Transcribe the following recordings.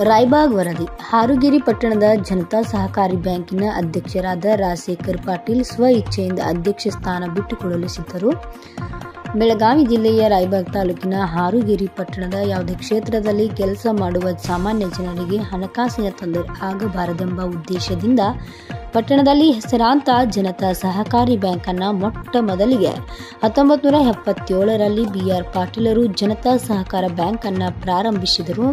ರಾಯಬಾಗ್ ವರದಿ. ಹಾರುಗೇರಿ ಪಟ್ಟಣದ ಜನತಾ ಸಹಕಾರಿ ಬ್ಯಾಂಕಿನ ಅಧ್ಯಕ್ಷರಾದ ರಾಜಶೇಖರ್ ಪಾಟೀಲ್ ಸ್ವ ಇಚ್ಛೆಯಿಂದ ಅಧ್ಯಕ್ಷ ಸ್ಥಾನ ಬಿಟ್ಟುಕೊಡಲು ಸಿದ್ಧರು. ಬೆಳಗಾವಿ ಜಿಲ್ಲೆಯ ರಾಯಬಾಗ್ ತಾಲೂಕಿನ ಹಾರುಗೇರಿ ಪಟ್ಟಣದ ಯಾವುದೇ ಕ್ಷೇತ್ರದಲ್ಲಿ ಕೆಲಸ ಮಾಡುವ ಸಾಮಾನ್ಯ ಜನರಿಗೆ ಹಣಕಾಸಿನ ತೊಂದರೆ ಆಗಬಾರದೆಂಬ ಉದ್ದೇಶದಿಂದ ಪಟ್ಟಣದಲ್ಲಿ ಹೆಸರಾಂತ ಜನತಾ ಸಹಕಾರಿ ಬ್ಯಾಂಕ್ ಅನ್ನು ಮೊಟ್ಟ ಮೊದಲಿಗೆ 1977ರಲ್ಲಿ BR ಪಾಟೀಲರು ಜನತಾ ಸಹಕಾರ ಬ್ಯಾಂಕ್ ಅನ್ನು ಪ್ರಾರಂಭಿಸಿದರು.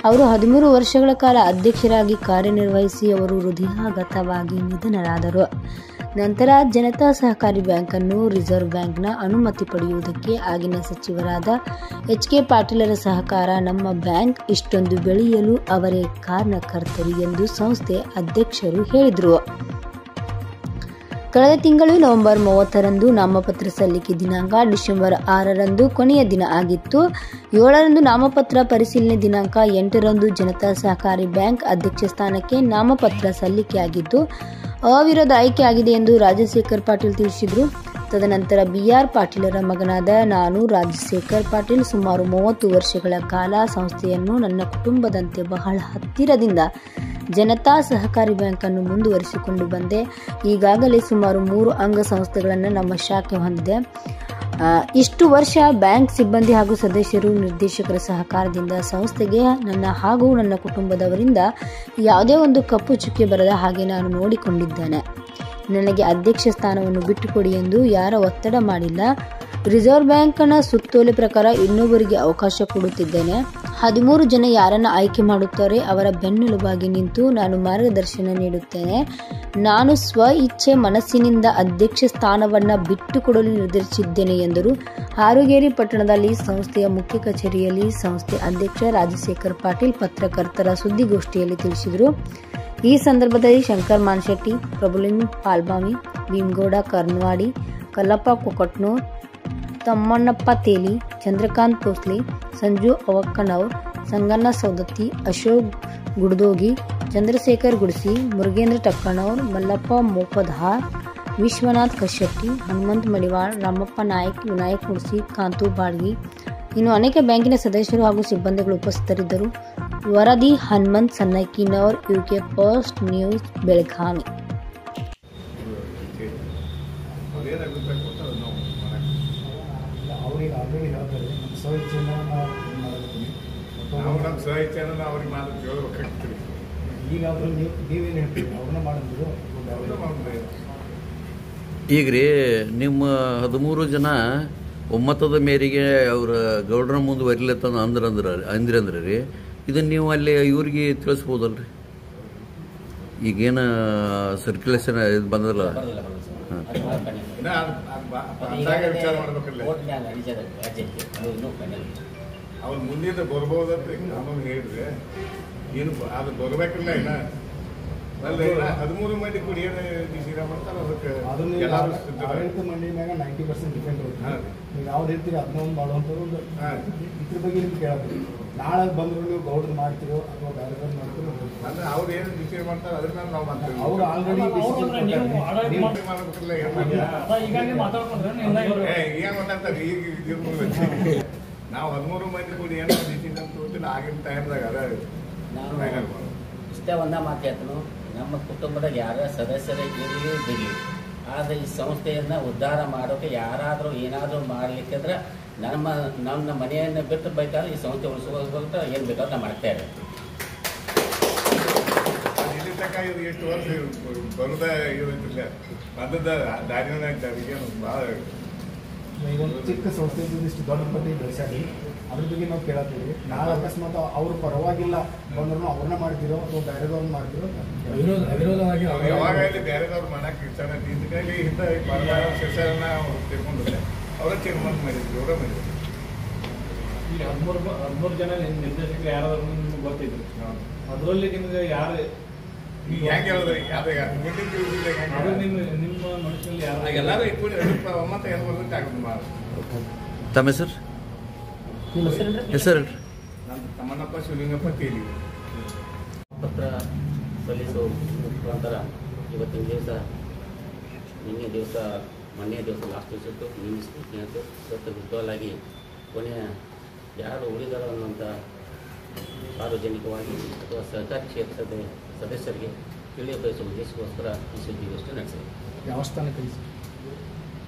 ಅವರು 13 ವರ್ಷಗಳ ಕಾಲ ಅಧ್ಯಕ್ಷರಾಗಿ ಕಾರ್ಯನಿರ್ವಹಿಸಿ ಅವರು ಹೃದಯಾಘಾತವಾಗಿ ನಿಧನರಾದರು. ನಂತರ ಜನತಾ ಸಹಕಾರಿ ಬ್ಯಾಂಕ್ ಅನ್ನು ರಿಸರ್ವ್ ಬ್ಯಾಂಕ್ನ ಅನುಮತಿ ಪಡೆಯುವುದಕ್ಕೆ ಆಗಿನ ಸಚಿವರಾದ HK ಪಾಟೀಲರ ಸಹಕಾರ ನಮ್ಮ ಬ್ಯಾಂಕ್ ಇಷ್ಟೊಂದು ಬೆಳೆಯಲು ಅವರೇ ಕಾರಣಕರ್ತರು ಎಂದು ಸಂಸ್ಥೆ ಅಧ್ಯಕ್ಷರು ಹೇಳಿದರು. ಕಳೆದ ತಿಂಗಳು ನವೆಂಬರ್ 30ರಂದು ನಾಮಪತ್ರ ಸಲ್ಲಿಕೆ ದಿನಾಂಕ, ಡಿಸೆಂಬರ್ 6ರಂದು ಕೊನೆಯ ದಿನ ಆಗಿತ್ತು. 7ರಂದು ನಾಮಪತ್ರ ಪರಿಶೀಲನೆ ದಿನಾಂಕ, 8ರಂದು ಜನತಾ ಸಹಕಾರಿ ಬ್ಯಾಂಕ್ ಅಧ್ಯಕ್ಷ ಸ್ಥಾನಕ್ಕೆ ನಾಮಪತ್ರ ಸಲ್ಲಿಕೆಯಾಗಿದ್ದು ಅವಿರೋಧ ಆಯ್ಕೆಯಾಗಿದೆ ಎಂದು ರಾಜಶೇಖರ್ ಪಾಟೀಲ್ ತಿಳಿಸಿದರು. ತದನಂತರ BR ಪಾಟೀಲರ ಮಗನಾದ ನಾನು ರಾಜಶೇಖರ್ ಪಾಟೀಲ್ ಸುಮಾರು 30 ವರ್ಷಗಳ ಕಾಲ ಸಂಸ್ಥೆಯನ್ನು ನನ್ನ ಕುಟುಂಬದಂತೆ ಬಹಳ ಹತ್ತಿರದಿಂದ ಜನತಾ ಸಹಕಾರಿ ಬ್ಯಾಂಕ್ ಅನ್ನು ಮುಂದುವರಿಸಿಕೊಂಡು ಬಂದೆ. ಈಗಾಗಲೇ ಸುಮಾರು 3 ಅಂಗ ಸಂಸ್ಥೆಗಳನ್ನು ನಮ್ಮ ಶಾಖೆ ಹೊಂದಿದೆ. ಇಷ್ಟು ವರ್ಷ ಬ್ಯಾಂಕ್ ಸಿಬ್ಬಂದಿ ಹಾಗೂ ಸದಸ್ಯರು, ನಿರ್ದೇಶಕರ ಸಹಕಾರದಿಂದ ಸಂಸ್ಥೆಗೆ ನನ್ನ ಹಾಗೂ ನನ್ನ ಕುಟುಂಬದವರಿಂದ ಯಾವುದೇ ಒಂದು ಕಪ್ಪು ಚುಕ್ಕೆ ಬರದ ಹಾಗೆ ನಾನು ನೋಡಿಕೊಂಡಿದ್ದೇನೆ. ನನಗೆ ಅಧ್ಯಕ್ಷ ಸ್ಥಾನವನ್ನು ಬಿಟ್ಟುಕೊಡಿ ಎಂದು ಯಾರ ಒತ್ತಡ ಮಾಡಿಲ್ಲ. ರಿಸರ್ವ್ ಬ್ಯಾಂಕ್ನ ಸುತ್ತೋಲೆ ಪ್ರಕಾರ ಇನ್ನೊಬ್ಬರಿಗೆ ಅವಕಾಶ ಕೊಡುತ್ತಿದ್ದೇನೆ. 13 ಜನ ಯಾರನ್ನ ಆಯ್ಕೆ ಮಾಡುತ್ತಾರೆ ಅವರ ಬೆನ್ನೆಲುಬಾಗಿ ನಿಂತು ನಾನು ಮಾರ್ಗದರ್ಶನ ನೀಡುತ್ತೇನೆ. ನಾನು ಸ್ವ ಇಚ್ಛೆ ಮನಸ್ಸಿನಿಂದ ಅಧ್ಯಕ್ಷ ಸ್ಥಾನವನ್ನು ಬಿಟ್ಟುಕೊಡಲು ನಿರ್ಧರಿಸಿದ್ದೇನೆ ಎಂದರು. ಹಾರುಗೇರಿ ಪಟ್ಟಣದಲ್ಲಿ ಸಂಸ್ಥೆಯ ಮುಖ್ಯ ಕಚೇರಿಯಲ್ಲಿ ಸಂಸ್ಥೆ ಅಧ್ಯಕ್ಷ ರಾಜಶೇಖರ್ ಪಾಟೀಲ್ ಪತ್ರಕರ್ತರ ಸುದ್ದಿಗೋಷ್ಠಿಯಲ್ಲಿ ತಿಳಿಸಿದರು. ಈ ಸಂದರ್ಭದಲ್ಲಿ ಶಂಕರ್ ಮಾನ್ಶೆಟ್ಟಿ, ಪ್ರಭುಲಿಂಗ್ ಪಾಲ್ಬಾವಿ, ಭೀಮಗೌಡ ಕರ್ನವಾಡಿ, ಕಲ್ಲಪ್ಪ ಕೊಕಟ್ನೂರ್, ತಮ್ಮಣ್ಣಪ್ಪ ತೇಲಿ, ಚಂದ್ರಕಾಂತ್ ಕೋಸ್ಲಿ, ಸಂಜು ಅವಕ್ಕನವರ್, ಸಂಗಣ್ಣ ಸೌದತ್ತಿ, ಅಶೋಕ್ ಗುಡ್ದೋಗಿ, ಚಂದ್ರಶೇಖರ್ ಗುಡ್ಸಿ, ಮುರುಗೇಂದ್ರ ಟಕ್ಕಣವರ್, ಮಲ್ಲಪ್ಪ ಮೋಪಧಾರ್, ವಿಶ್ವನಾಥ್ ಕಶ್ಯಟ್ಟಿ, ಹನುಮಂತ್ ಮಡಿವಾಳ್, ರಾಮಪ್ಪ ನಾಯ್ಕ್, ವಿನಾಯಕ್ ಮುಡ್ಸಿ, ಕಾಂತು ಬಾಡ್ಗಿ, ಇನ್ನು ಅನೇಕ ಬ್ಯಾಂಕಿನ ಸದಸ್ಯರು ಹಾಗೂ ಸಿಬ್ಬಂದಿಗಳು ಉಪಸ್ಥಿತರಿದ್ದರು. ವರದಿ Hanumanth Sannakinavar, UK first news, Belagavi. ಈಗ ರೀ ನಿಮ್ಮ 13 ಜನ ಒಮ್ಮತದ ಮೇರೆಗೆ ಅವ್ರ ಗೌಡ್ರ ಮುಂದೆ ಬರಲತ್ತಂದು ಅಂದ್ರಂದ್ರೆ ರೀ, ಇದನ್ನು ನೀವು ಅಲ್ಲಿ ಇವ್ರಿಗೆ ತಿಳಿಸ್ಬೋದಲ್ರಿ? ಈಗೇನು ಸರ್ಕ್ಯುಲೇಷನ್ ಇದು ಬಂದಲ್ಲ, ಅವ್ರು ಮುಂದಿನ ಬರ್ಬೋದಂತ ಹೇಳಿದ್ರೆ ಏನು ಅದು ಬರ್ಬೇಕಿಲ್ಲ. ಇನ್ನ 13 ಮಂದಿ ಕೂಡಿ ಏನು ಡಿಸಿಷನ್ ಮಾಡ್ತಾರೆ ಅದಕ್ಕೆ ಆಡಳಿತ ಮಂಡಿ ಮ್ಯಾಗ 90% ಡಿಪೆಂಡ್ ಇರುತ್ತೆ. ನೀವು ಯಾವ್ದು ಹೇಳ್ತೀರಿ ಅದನ್ನ ಒಂದು ಮಾಡುವಂಥದ್ದು ಇದ್ರ ಬಗ್ಗೆ ನಿಮ್ಗೆ ಕೇಳಬೇಕು. ನಾಳೆ ಬಂದ್ರು ನೀವು ಗೌಡ್ರು ಮಾಡ್ತೀರೋ ಅಥವಾ ಬೇರೆ ಮಾಡ್ತೀರೋ ಅಂದ್ರೆ ಅವ್ರು ಏನು ಡಿಸಿಷನ್ ಮಾಡ್ತಾರೆ ಅದ್ರ ಮೇಲೆ ನಾವು ಮಾಡ್ತೀವಿ. ಅವ್ರು ಆಲ್ರೆಡಿ ಈಗ ಮಾತಾಡ್ತಾರೆ. ಈಗ ನಾವು 13 ಮಂದಿ ಕೂಡಿ ಏನೋ ಡಿಸಿಷನ್ ತಗೋತಿಲ್ಲ ಆಗಿನ ಟೈಮ್ದಾಗ ಅದ. ನಾನು ಇಷ್ಟೇ ಒಂದ ಮಾತು ಹೇಳ್ತನು, ನಮ್ಮ ಕುಟುಂಬದಾಗ ಯಾರ ಸದಸ್ಯರ ಇರಲಿ ಬಿಡಲಿ, ಆದರೆ ಈ ಸಂಸ್ಥೆಯನ್ನು ಉದ್ಧಾರ ಮಾಡೋಕೆ ಯಾರಾದರೂ ಏನಾದರೂ ಮಾಡಲಿಕ್ಕಿದ್ರೆ ನಮ್ಮ ಮನೆಯನ್ನು ಬಿಟ್ಟು ಬೇಕಾದ್ರೆ ಈ ಸಂಸ್ಥೆ ಉಳಿಸ್ಕೋಬೇಕು, ಏನು ಬೇಕಾದ್ರೆ ನಾವು ಮಾಡ್ತಾ ಇರೋದು. ಇಲ್ಲಿ ತನಕ ಇದು ಎಷ್ಟು ವರ್ಷ ಬರುದ ಇರೋದಿಲ್ಲ ಬಂದದ ದಾರಿನ ಭಾಳ ಇದೊಂದು ಚಿಕ್ಕ ಸಂಸ್ಥೆ ಇಷ್ಟು ದೊಡ್ಡ ಪಟ್ಟಿ ಬೆಳೆಸಾಡಿ ಅದ್ರ ಬಗ್ಗೆ ನಾವು ಕೇಳತ್ತೀವಿ. ನಾಳೆ ಅಕಸ್ಮಾತ್ ಅವ್ರು ಪರವಾಗಿಲ್ಲ ಬಂದ್ರು ಅವ್ರನ್ನ ಮಾಡ್ತಿರೋ ಅಥವಾ ಬೇರೆದವ್ರನ್ನ ಮಾಡ್ತಿರೋ ಅವಿರೋಧವಾಗಿ ಯಾವಾಗ ಬೇರೆದವ್ರು ಮಾಡಕ್ಕೆ ಇರ್ತಾರೆ. ಇದಕ್ಕಾಗಿ ಇಂಥ ಶಿಕ್ಷಣ ತಿಳ್ಕೊಂಡಿಲ್ಲ. ಅವರ ಚೇರ್ಮನ್ ಮಾಡಿದ್ರು, ಅವರ ಮಾಡಿದ್ರು. ಈಗ 13 ಜನ ನಿರ್ದೇಶಕರು ಯಾರಾದ್ರೂ ನಿಮ್ಗೆ ಗೊತ್ತಿದ್ರು, ಅದರಲ್ಲಿ ನಿಮ್ಗೆ ಯಾರು ಹೆಂಗೆ ಹೇಳಿದ್ರೆ ಯಾವ್ದು ನಿಮ್ಮ ಮನುಷ್ಯನಲ್ಲಿ ಯಾರು ಎಲ್ಲರೂ ಇಟ್ಕೊಂಡು ಮತ್ತೆ ಏನು ಬರ್ತೈತೆ ಆಗುತ್ತೆ ಮಾಡಿ. ತಮ್ಮ ಹೆಸರು ನಮ್ಮ ತಮ್ಮಣ್ಣಪ್ಪ ಶಿವಲಿಂಗಪ್ಪ ತೇಲಿ. ಪತ್ರ ಸಲ್ಲಿಸುವ ಮುಖಾಂತರ ಇವತ್ತಿನ ದಿವಸ ಮೊನ್ನೆ ದಿವಸ ಲಾಸ್ಟ್ ದಿವಸತ್ತು ಇವತ್ತು ವಿದ್ವಾಲಾಗಿ ಕೊನೆಯ ಯಾರು ಉಳಿದಾರ ಅನ್ನೋಂಥ ಸಾರ್ವಜನಿಕವಾಗಿ ಅಥವಾ ಸಹಕಾರಿ ಕ್ಷೇತ್ರದ ಸದಸ್ಯರಿಗೆ ತಿಳಿಯಬಯಸುವ ಉದ್ದೇಶಕ್ಕೋಸ್ಕರ ಈ ಸುದ್ದಿಗೋಷ್ಠಿ ನಡೆಸಿದೆ. ಯಾವ ಸ್ಥಾನಕ್ಕೆ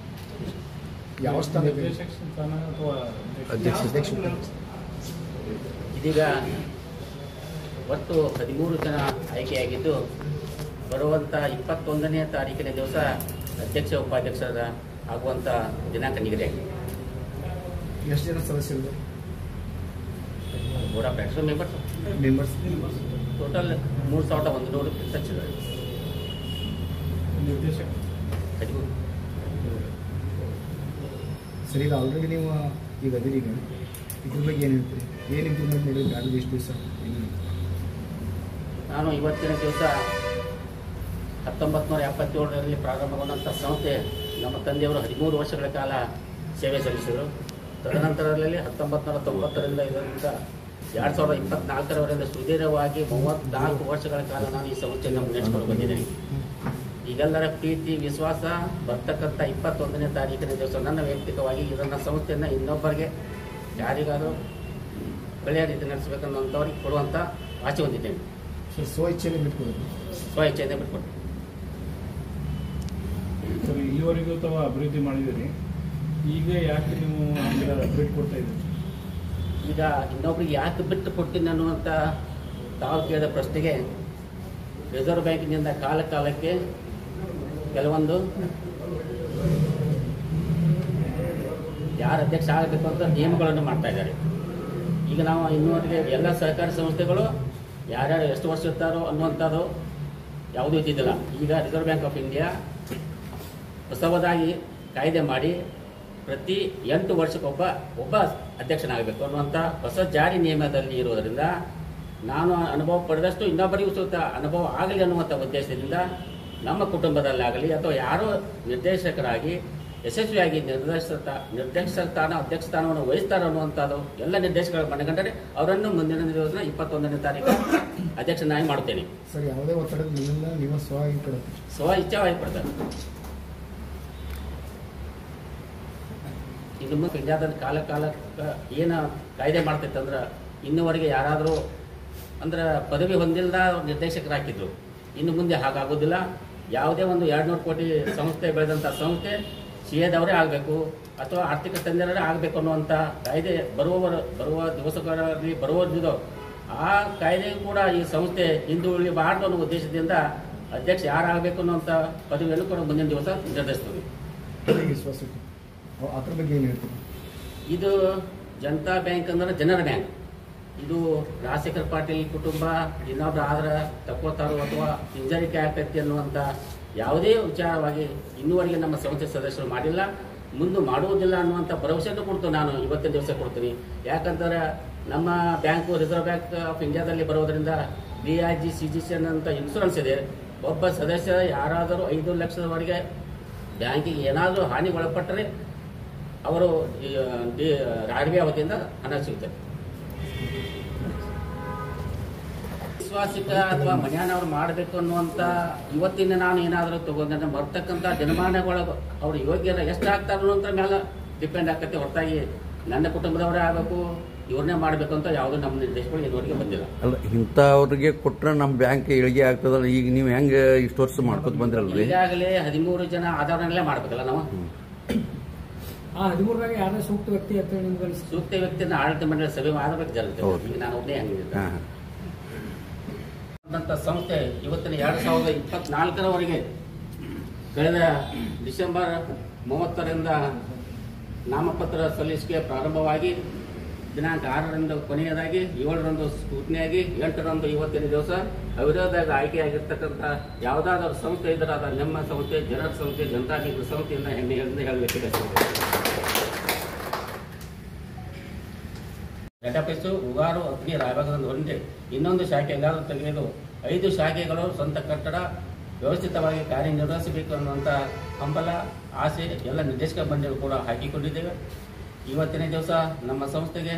ಯಾವ ಸ್ಥಾನಕ್ಕೆ ನಿರ್ದೇಶಕ ಸ್ಥಾನ ಅಥವಾ ಅಧ್ಯಕ್ಷ ಇದೀಗ ಒಟ್ಟು 13 ಜನ ಆಯ್ಕೆಯಾಗಿದ್ದು ಬರುವಂಥ 21ನೇ ತಾರೀಕಿನ ದಿವಸ ಅಧ್ಯಕ್ಷ ಉಪಾಧ್ಯಕ್ಷರ ಆಗುವಂಥ ದಿನಾಂಕ ನಿಗದಿಯಾಗಿದೆ. ಎಷ್ಟು ಜನ ಸದಸ್ಯರು board of director members total 3100 ಸದಸ್ಯರು. ನಿರ್ದೇಶಕ 13. ಸರಿ, ಈಗ ಆಲ್ರೆಡಿ ನೀವು ಈಗ ಅದಿರಿ, ಈಗ ಇದ್ರ ಬಗ್ಗೆ ಏನು ಹೇಳ್ತೀರಿ? ಏನು ಇಂಪ್ರೂವ್ಮೆಂಟ್ ಮಾಡಿದ್ರೆ ಅದು ಎಷ್ಟು ದಿವಸ? ನಾನು ಇವತ್ತಿನ ದಿವಸ 1977ರಲ್ಲಿ ಪ್ರಾರಂಭಗೊಂಡಂಥ ಸಂಸ್ಥೆ ನಮ್ಮ ತಂದೆಯವರು 13 ವರ್ಷಗಳ ಕಾಲ ಸೇವೆ ಸಲ್ಲಿಸಿದರು. ತದನಂತರದಲ್ಲಿ 1990ರಿಂದ ಇದರಿಂದ 2024ರವರೆಗೆ ಸುದೀರ್ಘವಾಗಿ 34 ವರ್ಷಗಳ ಕಾಲ ನಾನು ಈ ಸಂಸ್ಥೆಯನ್ನು ಮುನ್ನಡೆಸಿಕೊಂಡು ಬಂದಿದ್ದೇನೆ. ಈಗೆಲ್ಲರ ಪ್ರೀತಿ ವಿಶ್ವಾಸ ಬರ್ತಕ್ಕಂಥ 21ನೇ ತಾರೀಕಿನ ದಿವಸ ನನ್ನ ವೈಯಕ್ತಿಕವಾಗಿ ಇದನ್ನು ಸಂಸ್ಥೆಯನ್ನು ಇನ್ನೊಬ್ಬರಿಗೆ ಯಾರಿಗಾದರೂ ಒಳ್ಳೆಯ ರೀತಿ ನಡೆಸಬೇಕನ್ನೋಂಥವ್ರಿಗೆ ಕೊಡುವಂಥ ಆಸೆ ಹೊಂದಿದ್ದೇನೆ. ಸ್ವ ಇಚ್ಛೆನೇ ಬಿಟ್ಕೊಡೋದು? ಸ್ವ ಇಚ್ಛೆಯಿಂದ ಬಿಟ್ಕೊಟ್ಟು. ಸರಿ, ಇಲ್ಲಿವರೆಗೂ ತಾವು ಅಭಿವೃದ್ಧಿ ಮಾಡಿದ್ದೀರಿ, ಈಗ ಯಾಕೆ ನೀವು ಬಿಟ್ಟು ಕೊಡ್ತಾ ಇದ್ದೀರಿ? ಈಗ ಇನ್ನೊಬ್ರಿಗೆ ಯಾಕೆ ಬಿಟ್ಟು ಕೊಡ್ತೀನಿ ಅನ್ನುವಂಥ ತಾವು ಕೇಳಿದ ಪ್ರಶ್ನೆಗೆ ರಿಸರ್ವ್ ಬ್ಯಾಂಕಿನಿಂದ ಕಾಲಕ್ಕೆ ಕೆಲವೊಂದು ಯಾರು ಅಧ್ಯಕ್ಷ ಆಗಬೇಕು ಅಂತ ನಿಯಮಗಳನ್ನು ಮಾಡ್ತಾ ಇದ್ದಾರೆ. ಈಗ ನಾವು ಇನ್ನೂವರೆಗೆ ಎಲ್ಲ ಸಹಕಾರಿ ಸಂಸ್ಥೆಗಳು ಯಾರ್ಯಾರು ಎಷ್ಟು ವರ್ಷ ಇರ್ತಾರೋ ಅನ್ನುವಂಥದ್ದು ಯಾವುದೂ ಇದ್ದಿದ್ದಿಲ್ಲ. ಈಗ ರಿಸರ್ವ್ ಬ್ಯಾಂಕ್ ಆಫ್ ಇಂಡಿಯಾ ಹೊಸದಾಗಿ ಕಾಯ್ದೆ ಮಾಡಿ ಪ್ರತಿ 8 ವರ್ಷಕ್ಕೊಬ್ಬ ಅಧ್ಯಕ್ಷನಾಗಬೇಕು ಅನ್ನುವಂಥ ಹೊಸ ಜಾರಿ ನಿಯಮದಲ್ಲಿ ಇರುವುದರಿಂದ ನಾನು ಅನುಭವ ಪಡೆದಷ್ಟು ಇನ್ನೊಬ್ಬರಿಗೂ ಸೂಕ್ತ ಅನುಭವ ಆಗಲಿ ಅನ್ನುವಂಥ ಉದ್ದೇಶದಿಂದ ನಮ್ಮ ಕುಟುಂಬದಲ್ಲಾಗಲಿ ಅಥವಾ ಯಾರೋ ನಿರ್ದೇಶಕರಾಗಿ ಯಶಸ್ವಿಯಾಗಿ ನಿರ್ದೇಶಕ ಸ್ಥಾನ ಅಧ್ಯಕ್ಷ ಸ್ಥಾನವನ್ನು ವಹಿಸ್ತಾರೆ ಅನ್ನುವಂಥದ್ದು ಎಲ್ಲ ನಿರ್ದೇಶಕರ ಮನಗಂಡರೆ ಅವರನ್ನು ಮುಂದಿನ ದಿವಸ 21ನೇ ತಾರೀಕು ಅಧ್ಯಕ್ಷನಾಗಿ ಮಾಡುತ್ತೇನೆ. ಸರ್, ಯಾವುದೇ ಒತ್ತಡ ನೀವು ಸ್ವ ಇಚ್ಛಾವಾಗಿ ಕೊಡ್ತಾರೆ. ಇನ್ನು ಮುಂದೆ ಇಂಡಿಯಾದಲ್ಲಿ ಕಾಲಕ್ಕೆ ಏನು ಕಾಯ್ದೆ ಮಾಡ್ತೈತಂದ್ರೆ ಇನ್ನುವರೆಗೆ ಯಾರಾದರೂ ಅಂದ್ರೆ ಪದವಿ ಹೊಂದಿಲ್ಲದ ನಿರ್ದೇಶಕರು ಹಾಕಿದ್ರು. ಇನ್ನು ಮುಂದೆ ಹಾಗಾಗೋದಿಲ್ಲ. ಯಾವುದೇ ಒಂದು 200 ಕೋಟಿ ಸಂಸ್ಥೆ ಬೆಳೆದಂಥ ಸಂಸ್ಥೆ ಸಿಎದವರೇ ಆಗಬೇಕು ಅಥವಾ ಆರ್ಥಿಕ ತಜ್ಞರೇ ಆಗಬೇಕು ಅನ್ನುವಂಥ ಕಾಯ್ದೆ ಬರುವ ದಿವಸಗಳಲ್ಲಿ ಬರುವುದಿದೋ ಆ ಕಾಯ್ದೆ ಕೂಡ ಈ ಸಂಸ್ಥೆ ಹಿಂದುಳಿಬಾರ್ದು ಅನ್ನೋ ಉದ್ದೇಶದಿಂದ ಅಧ್ಯಕ್ಷ ಯಾರಾಗಬೇಕು ಅನ್ನುವಂಥ ಪದವಿಯನ್ನು ಕೂಡ ಮುಂದಿನ ದಿವಸ ನಿರ್ಧರಿಸ್ತೀವಿ. ಅದ್ರ ಬಗ್ಗೆ ಏನು ಹೇಳ್ತೀವಿ? ಇದು ಜನತಾ ಬ್ಯಾಂಕ್ ಅಂದ್ರೆ ಜನರ ಬ್ಯಾಂಕ್. ಇದು ರಾಜಶೇಖರ್ ಪಾಟೀಲ್ ಕುಟುಂಬ ಇನ್ನೊಬ್ರು ಆದ್ರೆ ತಕ್ಕೋತಾರೋ ಅಥವಾ ಹಿಂಜರಿಕೆ ಆಗ್ತೈತಿ ಅನ್ನುವಂಥ ಯಾವುದೇ ವಿಚಾರವಾಗಿ ಇನ್ನೂವರೆಗೆ ನಮ್ಮ ಸಂಸ್ಥೆ ಸದಸ್ಯರು ಮಾಡಿಲ್ಲ, ಮುಂದೆ ಮಾಡುವುದಿಲ್ಲ ಅನ್ನುವಂಥ ಭರವಸೆಯನ್ನು ಕೊಡ್ತು ನಾನು ಇವತ್ತಿನ ದಿವಸ ಕೊಡ್ತೀನಿ. ಯಾಕಂದ್ರೆ ನಮ್ಮ ಬ್ಯಾಂಕು ರಿಸರ್ವ್ ಬ್ಯಾಂಕ್ ಆಫ್ ಇಂಡಿಯಾದಲ್ಲಿ ಬರೋದರಿಂದ BIG CGC ಅಂತ ಇನ್ಶೂರೆನ್ಸ್ ಇದೆ. ಒಬ್ಬ ಸದಸ್ಯ ಯಾರಾದರೂ 5 ಲಕ್ಷದವರೆಗೆ ಬ್ಯಾಂಕಿಗೆ ಏನಾದರೂ ಹಾನಿ ಒಳಪಟ್ಟರೆ ಅವರು RBI ವತಿಯಿಂದ ಹಣ ಸಿಗ್ತದೆ. ವಿಶ್ವಾಸಿಕ ಅಥವಾ ಮನೆಯವರು ಮಾಡಬೇಕು ಅನ್ನುವಂಥ ಇವತ್ತಿನ ನಾನು ಏನಾದರೂ ತಗೊಂಡ್ರೆ ಬರ್ತಕ್ಕಂಥ ಜನಮಾನಗಳು ಅವ್ರು ಯೋಗ್ಯರ ಎಷ್ಟು ಆಗ್ತಾರೆ ಅನ್ನೋದ್ರ ಮೇಲೆ ಡಿಪೆಂಡ್ ಆಗ್ತೈತೆ. ಹೊರತಾಗಿ ನನ್ನ ಕುಟುಂಬದವರೇ ಆಗಬೇಕು ಇವ್ರನ್ನೇ ಮಾಡಬೇಕು ಅಂತ ಯಾವುದೂ ನಮ್ಮ ನಿರ್ದೇಶಗಳು ಇದುವರೆಗೆ ಬಂದಿಲ್ಲ. ಅಲ್ಲ, ಇಂಥವ್ರಿಗೆ ಕೊಟ್ಟರೆ ನಮ್ಮ ಬ್ಯಾಂಕ್ ಇಳಿಗೆ ಆಗ್ತದಲ್ಲ. ಈಗ ನೀವು ಹೆಂಗೆ ಇಷ್ಟು ವರ್ಷ ಮಾಡ್ಕೊತ ಬಂದ್ರಲ್ರಿ? ಈಗಾಗಲೇ 13 ಜನ ಆಧಾರನಲ್ಲೇ ಮಾಡ್ಬೇಕಲ್ಲ ನಾವು. 13 ಯಾರೇ ಸೂಕ್ತ ವ್ಯಕ್ತಿ ಅಂತ ನಿಮ್ಗೆ ಸೂಕ್ತ ವ್ಯಕ್ತಿಯನ್ನು ಆಡಳಿತ ಮಂಡಳಿ ಸಭೆ ಮಾಡಬೇಕು ಜರುತ್ತೆ. ಈಗ ನಾನು ಒಬ್ಬನೇ ಹಂಗಿದ್ದೆ. ಸಂಸ್ಥೆ ಇವತ್ತಿನ 2024ರವರೆಗೆ ಕಳೆದ ಡಿಸೆಂಬರ್ 30ರಿಂದ ನಾಮಪತ್ರ ಸಲ್ಲಿಸಿಕೆ ಪ್ರಾರಂಭವಾಗಿ ದಿನಾಂಕ 6ರಂದು ಕೊನೆಯದಾಗಿ 7ರಂದು ಸ್ಕೂಟನಿಯಾಗಿ 8ರಂದು ಇವತ್ತಿನ ದಿವಸ ಅವಿರೋಧವಾಗಿ ಆಯ್ಕೆಯಾಗಿರ್ತಕ್ಕಂಥ ಯಾವುದಾದ್ರೂ ಸಂಸ್ಥೆ ಇದ್ರೆ ಅದು ನಮ್ಮ ಸಂಸ್ಥೆ, ಜನರ ಸಂಸ್ಥೆ, ಜನತಾ ಬ್ಯಾಂಕ್ ಸಂಸ್ಥೆಯಿಂದ ಹೆಮ್ಮೆಯಿಂದ ಹೇಳಬೇಕಿದೆ. ಡೇಟಾಬೇಸು ಉಗಾರು ಅಗ್ನಿ ರಾಯಭಾಗದಿಂದ ಹೊಂದಿದೆ. ಇನ್ನೊಂದು ಶಾಖೆ ಎಲ್ಲಾದರೂ ತೆಗೆದು 5 ಶಾಖೆಗಳು ಸ್ವಂತ ಕಟ್ಟಡ ವ್ಯವಸ್ಥಿತವಾಗಿ ಕಾರ್ಯನಿರ್ವಹಿಸಬೇಕು ಅನ್ನುವಂಥ ಹಂಬಲ ಆಸೆ ಎಲ್ಲ ನಿರ್ದೇಶಕ ಮಂಡಳಿ ಕೂಡ ಹಾಕಿಕೊಂಡಿದ್ದೇವೆ. ಇವತ್ತಿನ ದಿವಸ ನಮ್ಮ ಸಂಸ್ಥೆಗೆ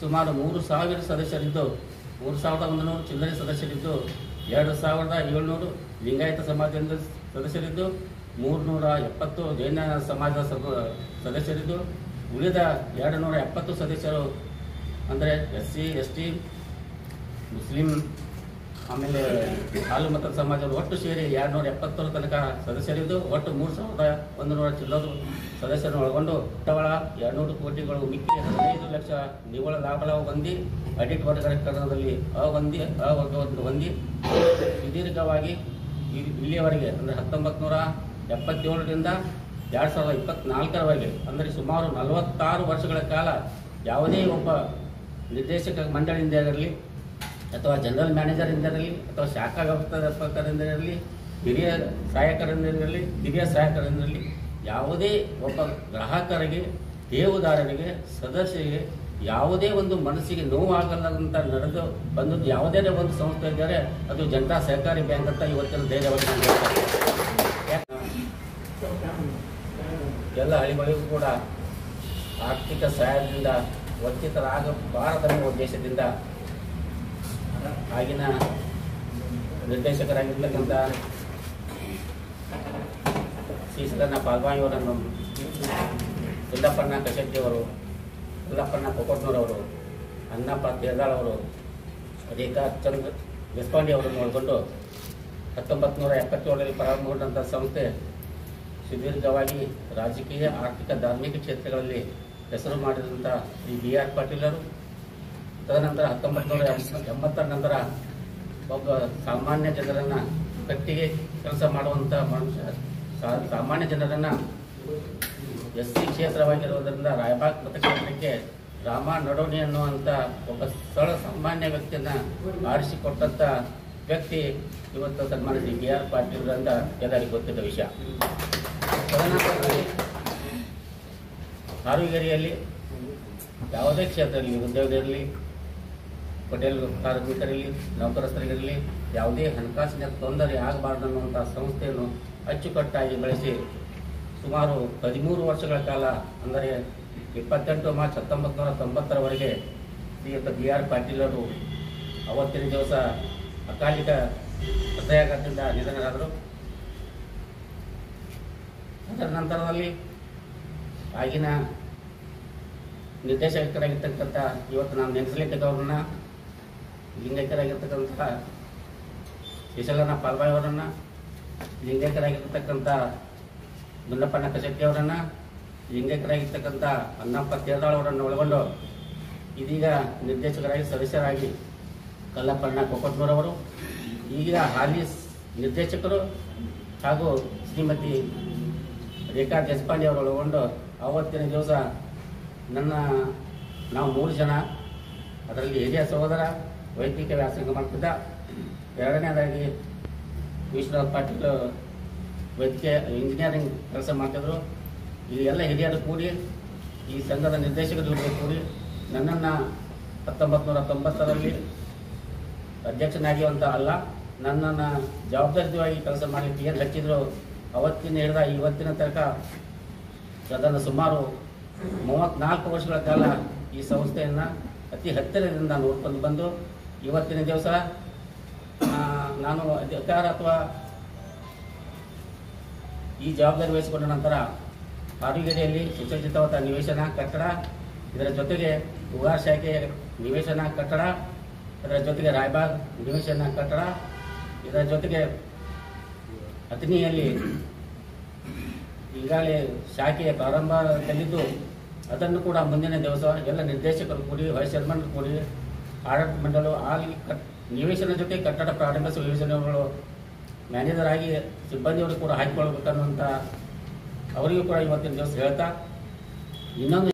ಸುಮಾರು 3,000 ಸದಸ್ಯರಿದ್ದು 3,100 ಚಿಲ್ಲರೆ ಸದಸ್ಯರಿದ್ದು 2,700 ಲಿಂಗಾಯತ ಸಮಾಜದಿಂದ ಸದಸ್ಯರಿದ್ದು 370 ಜೈನ ಸಮಾಜದ ಸದಸ್ಯರಿದ್ದು ಉಳಿದ 270 ಸದಸ್ಯರು ಅಂದರೆ SC ST ಮುಸ್ಲಿಂ, ಆಮೇಲೆ ಹಾಲು ಮತದ ಸಮಾಜಗಳು ಒಟ್ಟು ಸೇರಿ 270 ತನಕ ಸದಸ್ಯರಿದ್ದು ಒಟ್ಟು 3,100 ಚಿಲ್ಲರು ಸದಸ್ಯರನ್ನು ಒಳಗೊಂಡು ಬಂಡವಾಳ 200 ಕೋಟಿಗಳು ಮಿಕ್ಕಿ 15 ಲಕ್ಷ ನಿವ್ವಳ ಲಾಭ ಹೊಂದಿ ಆಡಿಟ್ ವರ್ಗೀಕರಣದಲ್ಲಿ ಅವರ್ಗವನ್ನು ಹೊಂದಿ ಸುದೀರ್ಘವಾಗಿ ಇಲ್ಲಿಯವರೆಗೆ ಅಂದರೆ 1977ರಿಂದ 2024ರವರೆಗೆ ಅಂದರೆ ಸುಮಾರು 46 ವರ್ಷಗಳ ಕಾಲ ಯಾವುದೇ ಒಬ್ಬ ನಿರ್ದೇಶಕ ಮಂಡಳಿಯಿಂದ ಇರಲಿ ಅಥವಾ ಜನರಲ್ ಮ್ಯಾನೇಜರಿಂದ ಇರಲಿ ಅಥವಾ ಶಾಖಾ ವ್ಯವಸ್ಥಾಪಕರಿಂದ ಇರಲಿ ಹಿರಿಯ ಸಹಾಯಕರಿಂದ ಇರಲಿ ಯಾವುದೇ ಒಬ್ಬ ಗ್ರಾಹಕರಿಗೆ, ಠೇವುದಾರರಿಗೆ, ಸದಸ್ಯರಿಗೆ ಯಾವುದೇ ಒಂದು ಮನಸ್ಸಿಗೆ ನೋವಾಗಲ್ಲಂತ ನಡೆದು ಬಂದದ್ದು ಯಾವುದೇ ಒಂದು ಸಂಸ್ಥೆ ಇದ್ದರೆ ಅದು ಜನತಾ ಸಹಕಾರಿ ಬ್ಯಾಂಕ್ ಅಂತ ಇವತ್ತಿನ ಧೈರ್ಯವಾಗಿ ನಾನು ಹೇಳ್ತೇನೆ. ಎಲ್ಲ ಹಳ್ಳಿಗಳಿಗೂ ಕೂಡ ಆರ್ಥಿಕ ಸಹಾಯದಿಂದ ವಂಚಿತರಾಗಬಾರದೆನ್ನುವ ಉದ್ದೇಶದಿಂದ ಆಗಿನ ನಿರ್ದೇಶಕರಾಗಿರ್ತಕ್ಕಂಥ ಶ್ರೀ ಪಾಲ್ವಾಯಿಯವರನ್ನು ಗುಂಡಪ್ಪಣ್ಣ ಕಶೆಟ್ಟಿಯವರು, ಗುಲ್ಲಪ್ಪಣ್ಣ ಕೊಕೊಟ್ನೂರವರು, ಅನ್ನಪ್ಪ ತೇರ್ದಾಳವರು, ರೇಖಾ ಚಂದ್ರ ದೇಶಪಾಂಡೆ ಅವರನ್ನು ಒಳಗೊಂಡು 1977ರಲ್ಲಿ ಪ್ರಾರಂಭಗೊಂಡಂಥ ಸಂಸ್ಥೆ ಸುದೀರ್ಘವಾಗಿ ರಾಜಕೀಯ, ಆರ್ಥಿಕ, ಧಾರ್ಮಿಕ ಕ್ಷೇತ್ರಗಳಲ್ಲಿ ಹೆಸರು ಮಾಡಿದಂಥ ಶ್ರೀ BR ಪಾಟೀಲರು ತದನಂತರ 1980 ನಂತರ ಒಬ್ಬ ಸಾಮಾನ್ಯ ಜನರನ್ನು ಕಟ್ಟಿಗೆ ಕೆಲಸ ಮಾಡುವಂಥ ಮನುಷ್ಯ, ಸಾಮಾನ್ಯ ಜನರನ್ನು SC ಕ್ಷೇತ್ರವಾಗಿರುವುದರಿಂದ ರಾಯಬಾಗ್ ಮತಕ್ಷೇತ್ರಕ್ಕೆ ರಾಮ ನಡೋಣಿ ಅನ್ನುವಂಥ ಒಬ್ಬ ಸರಳ ಸಾಮಾನ್ಯ ವ್ಯಕ್ತಿಯನ್ನು ಆರಿಸಿಕೊಟ್ಟಂಥ ವ್ಯಕ್ತಿ ಇವತ್ತು ಸನ್ಮಾನ್ಯ ಶ್ರೀ BR ಪಾಟೀಲ್ ಅಂತ ಎಲ್ಲರಿಗೂ ಗೊತ್ತಿದ್ದ ವಿಷಯ. ತದನಂತರದಲ್ಲಿ ಹಾರುಗೇರಿಯಲ್ಲಿ ಯಾವುದೇ ಕ್ಷೇತ್ರದಲ್ಲಿ ಉದ್ಯೋಗದಲ್ಲಿ, ಹೋಟೆಲ್ ಕಾರ್ಮಿಕರಲ್ಲಿ, ನೌಕರಸ್ಥರಿಗಿರಲಿ ಯಾವುದೇ ಹಣಕಾಸಿನ ತೊಂದರೆ ಆಗಬಾರ್ದು ಅನ್ನುವಂಥ ಸಂಸ್ಥೆಯನ್ನು ಅಚ್ಚುಕಟ್ಟಾಗಿ ಬೆಳೆಸಿ ಸುಮಾರು 13 ವರ್ಷಗಳ ಕಾಲ ಅಂದರೆ 28 ಮಾರ್ಚ್ 1990ರವರೆಗೆ ಶ್ರೀಯುತ BR ಪಾಟೀಲರು ಅವತ್ತಿನ ದಿವಸ ಅಕಾಲಿಕ ಹೃದಯಾಘಾತದಿಂದ ನಿಧನರಾದರು. ಅದರ ನಂತರದಲ್ಲಿ ಆಗಿನ ನಿರ್ದೇಶಕರಾಗಿರ್ತಕ್ಕಂಥ ಇವತ್ತು ನಾವು ನೆನೆಸಲಿಕ್ಕವರನ್ನ ಲಿಂಗೈಕ್ಯರಾಗಿರ್ತಕ್ಕಂಥ ಶ್ರೀಶೈಲನ ಪಾಲ್ಬಾಯಿಯವರನ್ನು, ಲಿಂಗೈಕ್ಯರಾಗಿರ್ತಕ್ಕಂಥ ಗುಂಡಪ್ಪಣ್ಣ ಕಶೆಟ್ಟಿಯವರನ್ನು, ಲಿಂಗೈಕ್ಯರಾಗಿರ್ತಕ್ಕಂಥ ಅನ್ನಪ್ಪ ತೇರ್ದಾಳವರನ್ನು ಒಳಗೊಂಡು ಇದೀಗ ನಿರ್ದೇಶಕರಾಗಿ ಸದಸ್ಯರಾಗಿ ಕಲ್ಲಪ್ಪಣ್ಣ ಕೊಕೊಟ್ನೂರವರು, ಈಗ ಹಾಲಿ ನಿರ್ದೇಶಕರು ಹಾಗೂ ಶ್ರೀಮತಿ ರೇಖಾ ದೇಶಪಾಂಡೆ ಅವರು ಒಳಗೊಂಡು ಆವತ್ತಿನ ದಿವಸ ನಾವು 3 ಜನ, ಅದರಲ್ಲಿ ಹಿರಿಯ ಸಹೋದರ ವೈದ್ಯಕೀಯ ವ್ಯಾಸಂಗ ಮಾಡ್ತಿದ್ದ, ಎರಡನೇದಾಗಿ ವಿಶ್ವನಾಥ್ ಪಾಟೀಲ್ ವೈದ್ಯಕೀಯ ಇಂಜಿನಿಯರಿಂಗ್ ಕೆಲಸ ಮಾಡ್ತಿದ್ರು. ಈ ಎಲ್ಲ ಹಿರಿಯರು ಕೂಡಿ ಈ ಸಂಘದ ನಿರ್ದೇಶಕರು ಕೂಡಿ ನನ್ನನ್ನು 1990ರಲ್ಲಿ ಅಧ್ಯಕ್ಷನಾಗಿ ಅಂತ ಅಲ್ಲ, ನನ್ನನ್ನು ಜವಾಬ್ದಾರಿಯುತವಾಗಿ ಕೆಲಸ ಮಾಡಲಿಕ್ಕೆ ಏನು ಹಚ್ಚಿದ್ರು ಅವತ್ತಿನ ಹಿಡಿದ ಇವತ್ತಿನ ತನಕ ಅದನ್ನು ಸುಮಾರು 34 ವರ್ಷಗಳ ಕಾಲ ಈ ಸಂಸ್ಥೆಯನ್ನು ಅತಿ ಹತ್ತಿರದಿಂದ ನೋಡ್ಕೊಂಡು ಬಂದು ಇವತ್ತಿನ ದಿವಸ ನಾನು ಅಧಿಕಾರ ಅಥವಾ ಈ ಜವಾಬ್ದಾರಿ ವಹಿಸಿಕೊಂಡ ನಂತರ ಹಾರುಗೇರಿಯಲ್ಲಿ ಸುಸಜ್ಜಿತವಾದ ನಿವೇಶನ ಕಟ್ಟಡ, ಇದರ ಜೊತೆಗೆ ಉಗಾರ್ ಶಾಖೆ ನಿವೇಶನ ಕಟ್ಟಡ, ಇದರ ಜೊತೆಗೆ ರಾಯಬಾಗ್ ನಿವೇಶನ ಕಟ್ಟಡ, ಇದರ ಜೊತೆಗೆ ಅತನಿಯಲ್ಲಿ ಈಗಾಗಲೇ ಶಾಖೆಯ ಪ್ರಾರಂಭದಲ್ಲಿದ್ದು ಅದನ್ನು ಕೂಡ ಮುಂದಿನ ದಿವಸ ಎಲ್ಲ ನಿರ್ದೇಶಕರು ಕೂಡಿ, ವೈಸ್ ಚೇರ್ಮನ್ ಕೂಡಿ, ಆಡಳಿತ ಮಂಡಳಿ ನಿವೇಶನ ಜೊತೆ ಕಟ್ಟಡ ಪ್ರಾರಂಭಿಸುವ ಯೋಜನೆಗಳು ಮ್ಯಾನೇಜರ್ ಆಗಿ ಸಿಬ್ಬಂದಿಯವರು ಕೂಡ ಹಾಕಿಕೊಳ್ಬೇಕನ್ನುವಂಥ ಅವರಿಗೂ ಕೂಡ ಇವತ್ತಿನ ದಿವಸ ಹೇಳ್ತಾ ಇನ್ನೊಂದು